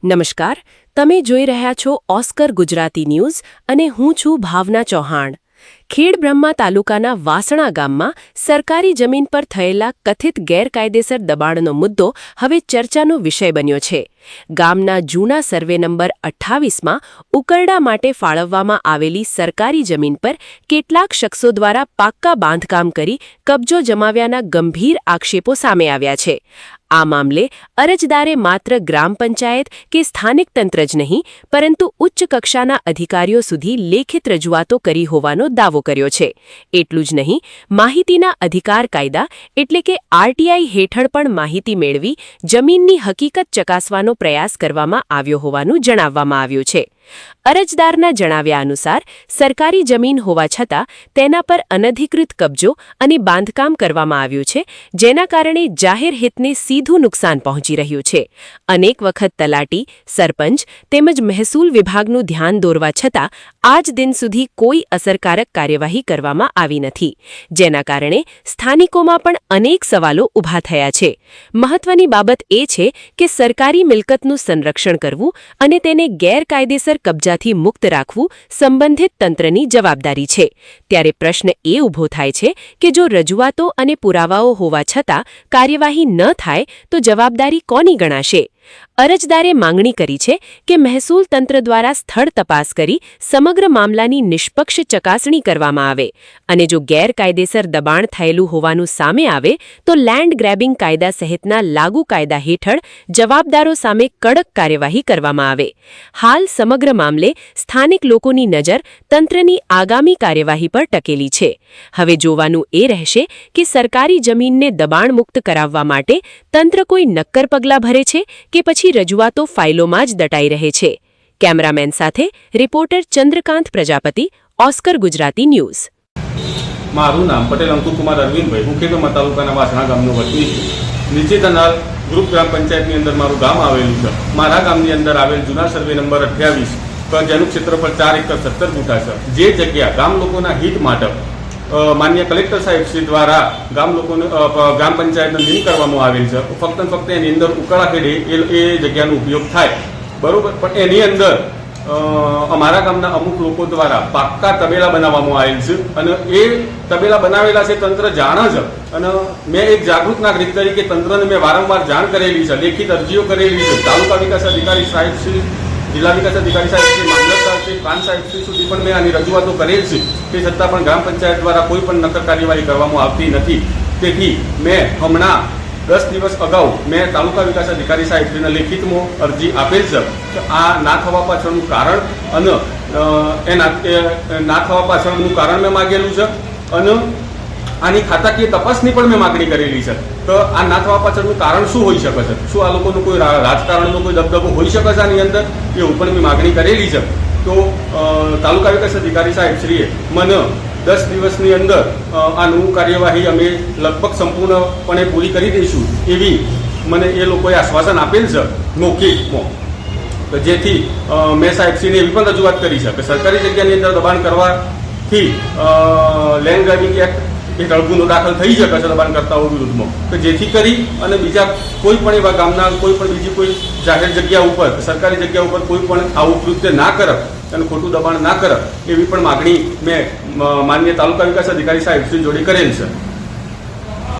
નમસ્કાર, તમે જોઈ રહ્યા છો ઓસ્કર ગુજરાતી ન્યૂઝ અને હું છું ભાવના ચૌહાણ. ખેડબ્રહ્મા તાલુકાના વાસણા ગામમાં સરકારી જમીન પર થયેલા કથિત ગેરકાયદેસર દબાણનો મુદ્દો હવે ચર્ચાનો વિષય બન્યો છે. ગામના જૂના સર્વે નંબર 28માં ઉકરડા માટે ફાળવવામાં આવેલી સરકારી જમીન પર કેટલાક શખ્સો દ્વારા પાક્કા બાંધકામ કરી કબજો જમાવ્યાના ગંભીર આક્ષેપો સામે આવ્યા છે. આ મામલે અરજદારે માત્ર ગ્રામ પંચાયત કે સ્થાનિક તંત્ર જ નહીં પરંતુ ઉચ્ચ કક્ષાના અધિકારીઓ સુધી લેખિત રજૂઆતો કરી હોવાનો દાવો કર્યો છે. એટલું જ નહીં, માહિતીના અધિકાર કાયદા એટલે કે આરટીઆઈ હેઠળ પણ માહિતી મેળવી જમીનની હકીકત ચકાસવાનો પ્રયાસ કરવામાં આવ્યો હોવાનું જણાવવામાં આવ્યું છે. અરજદારના જણાવ્યા અનુસાર સરકારી જમીન હોવા છતાં તેના પર અનધિકૃત કબજો અને બાંધકામ કરવામાં આવ્યું છે, જેના કારણે જાહેર હિતને સીધું નુકસાન પહોંચી રહ્યું છે. અનેક વખત તલાટી, સરપંચ તેમજ મહેસૂલ વિભાગનું ધ્યાન દોરવા છતાં આજ દિન સુધી કોઈ અસરકારક કાર્યવાહી કરવામાં આવી નથી, જેના કારણે સ્થાનિકોમાં પણ અનેક સવાલો ઊભા થયા છે. મહત્વની બાબત એ છે કે સરકારી મિલકતનું સંરક્ષણ કરવું અને તેને ગેરકાયદેસર કબજાથી મુક્ત રાખવું સંબંધિત તંત્રની જવાબદારી છે. ત્યારે પ્રશ્ન એ ઊભો થાય છે કે જો રજૂઆતો અને પુરાવાઓ હોવા છતાં કાર્યવાહી ન થાય તો જવાબદારી કોની ગણાશે? અરજદારે માંગણી કરી છે કે મહેસૂલ તંત્ર દ્વારા સ્થળ તપાસ કરી સમગ્ર મામલાની નિષ્પક્ષ ચકાસણી કરવામાં આવે અને જો ગેરકાયદેસર દબાણ થયેલું હોવાનું સામે આવે તો લેન્ડ ગ્રેબિંગ કાયદા સહિતના લાગુ કાયદા હેઠળ જવાબદારો સામે કડક કાર્યવાહી કરવામાં આવે. હાલ સમગ્ર મામલે સ્થાનિક લોકોની નજર તંત્રની આગામી કાર્યવાહી પર ટકેલી છે. હવે જોવાનું એ રહેશે કે સરકારી જમીનને દબાણમુક્ત કરાવવા માટે તંત્ર કોઈ નક્કર પગલાં ભરે છે કે પછી રજૂઆતો ફાઇલોમાં જ દટાઈ રહે છે. કેમેરામેન સાથે reporter Chandrakant Prajapati, Oscar Gujarati news. મારું નામ પટેલ અંકુકુમાર અરવિંદભાઈ, હું ખેડબ્રહ્મા તાલુકાના વાસણા ગામનો વતની છું. નીચે તનાલ ગ્રુપ ગ્રામ પંચાયતની અંદર મારું ગામ આવેલું છે. મારા ગામની અંદર આવેલ જૂના સર્વે નંબર 28 જેનું ક્ષેત્રફળ 4 એકર 17 ગુંઠા છે. જે જગ્યા ગામ લોકોના હિત માટે માન્ય કલેક્ટર સાહેબ શ્રી દ્વારા ગ્રામ પંચાયતને લીન કરવામાં આવેલ છે. ફક્ત એની અંદર ઉકાળા ખેડે એ જગ્યાનો ઉપયોગ થાય, બરોબર. પણ એની અંદર અમારા ગામના અમુક લોકો દ્વારા પાક્કા તબેલા બનાવવામાં આવેલ છે અને એ તબેલા બનાવેલા છે તંત્ર જાણે છે. અને મેં એક જાગૃત નાગરિક તરીકે તંત્રને મેં વારંવાર જાણ કરેલી છે, લેખિત અરજીઓ કરેલી છે. તાલુકા વિકાસ અધિકારી સાહેબ શ્રી, જિલ્લા વિકાસ અધિકારી સાહેબ શ્રી, મામલતદાર શ્રી, પ્રાંત સાહેબ શ્રી સુધી પણ મેં આની રજૂઆતો કરેલ છે. તે છતાં પણ ગ્રામ પંચાયત દ્વારા કોઈ પણ નક્કર કાર્યવાહી કરવામાં આવતી નથી. તેથી મેં હમણાં 10 દિવસ અગાઉ મેં તાલુકા વિકાસ અધિકારી સાહેબશ્રીને લેખિતમાં અરજી આપેલ છે કે આ ના થવા પાછળનું કારણ અને ના થવા પાછળનું કારણ મેં માગેલું છે અને આની ખાતાકીય તપાસની પણ મેં માગણી કરેલી છે. તો આ ના થવા પાછળનું કારણ શું હોઈ શકે છે? શું આ લોકોનું કોઈ રાજકારણનો કોઈ દબદબો હોઈ શકે છે આની અંદર? એવું પણ મેં માગણી કરેલી છે. તો તાલુકા વિકાસ અધિકારી સાહેબશ્રીએ મને 10 દિવસની અંદર આનું કાર્યવાહી અમે લગભગ સંપૂર્ણપણે પૂરી કરી દઈશું એવી મને એ લોકોએ આશ્વાસન આપેલ છે મૌખિકમાં. તો જેથી મેં સાહેબશ્રીને એવી પણ રજૂઆત કરી છે કે સરકારી જગ્યાની અંદર દબાણ કરવાથી લેન્ડ ગ્રેબિંગ એક્ટ હેઠળ ગુનો દાખલ થઈ શકે છે દબાણકર્તાઓ વિરુદ્ધમાં. તો જેથી કરી અને બીજા કોઈ પણ એવા ગામના કોઈ પણ બીજી કોઈ જાહેર જગ્યા ઉપર, સરકારી જગ્યા ઉપર કોઈ પણ આવું કૃત્ય ના કરે અને ખોટું દબાણ ના કરે એવી પણ માગણી મેં માન્ય તાલુકા વિકાસ અધિકારી સાહેબ શ્રી જોડે કરેલ છે.